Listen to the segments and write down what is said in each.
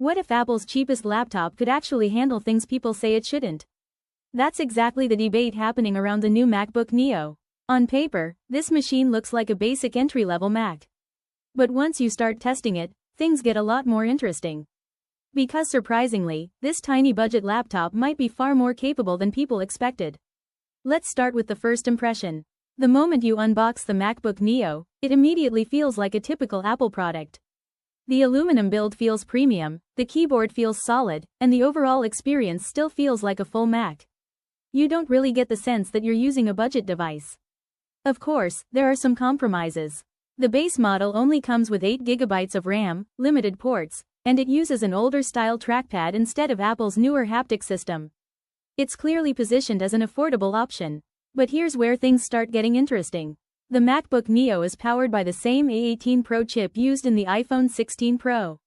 What if Apple's cheapest laptop could actually handle things people say it shouldn't? That's exactly the debate happening around the new MacBook Neo. On paper, this machine looks like a basic entry-level Mac. But once you start testing it, things get a lot more interesting. Because surprisingly, this tiny budget laptop might be far more capable than people expected. Let's start with the first impression. The moment you unbox the MacBook Neo, it immediately feels like a typical Apple product. The aluminum build feels premium, the keyboard feels solid, and the overall experience still feels like a full Mac. You don't really get the sense that you're using a budget device. Of course, there are some compromises. The base model only comes with 8 GB of RAM, limited ports, and it uses an older-style trackpad instead of Apple's newer haptic system. It's clearly positioned as an affordable option. But here's where things start getting interesting. The MacBook Neo is powered by the same A18 Pro chip used in the iPhone 16 Pro.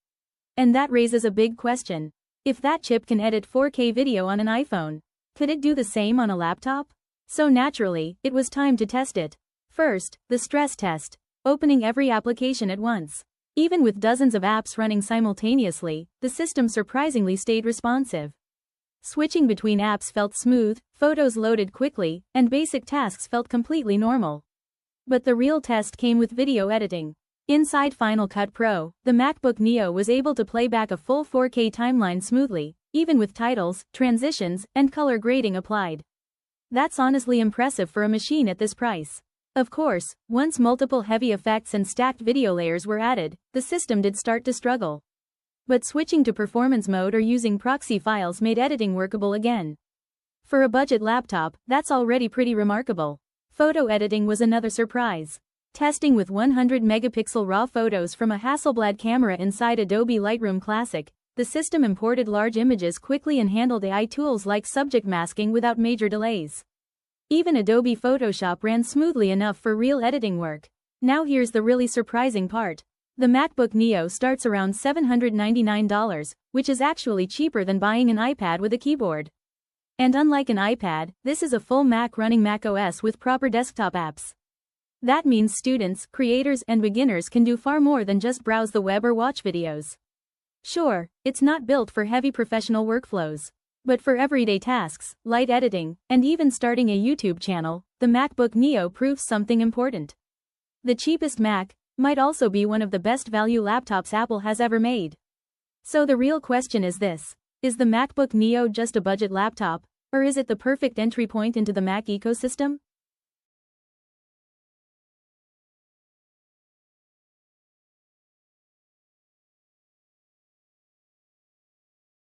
And that raises a big question. If that chip can edit 4K video on an iPhone, could it do the same on a laptop? So naturally, it was time to test it. First, the stress test. Opening every application at once. Even with dozens of apps running simultaneously, the system surprisingly stayed responsive. Switching between apps felt smooth, photos loaded quickly, and basic tasks felt completely normal. But the real test came with video editing. Inside Final Cut Pro, the MacBook Neo was able to play back a full 4K timeline smoothly, even with titles, transitions, and color grading applied. That's honestly impressive for a machine at this price. Of course, once multiple heavy effects and stacked video layers were added, the system did start to struggle. But switching to performance mode or using proxy files made editing workable again. For a budget laptop, that's already pretty remarkable. Photo editing was another surprise. Testing with 100-megapixel RAW photos from a Hasselblad camera inside Adobe Lightroom Classic, the system imported large images quickly and handled AI tools like subject masking without major delays. Even Adobe Photoshop ran smoothly enough for real editing work. Now here's the really surprising part. The MacBook Neo starts around $799, which is actually cheaper than buying an iPad with a keyboard. And unlike an iPad, this is a full Mac running macOS with proper desktop apps. That means students, creators, and beginners can do far more than just browse the web or watch videos. Sure, it's not built for heavy professional workflows. But for everyday tasks, light editing, and even starting a YouTube channel, the MacBook Neo proves something important. The cheapest Mac might also be one of the best value laptops Apple has ever made. So the real question is this: is the MacBook Neo just a budget laptop, or is it the perfect entry point into the Mac ecosystem?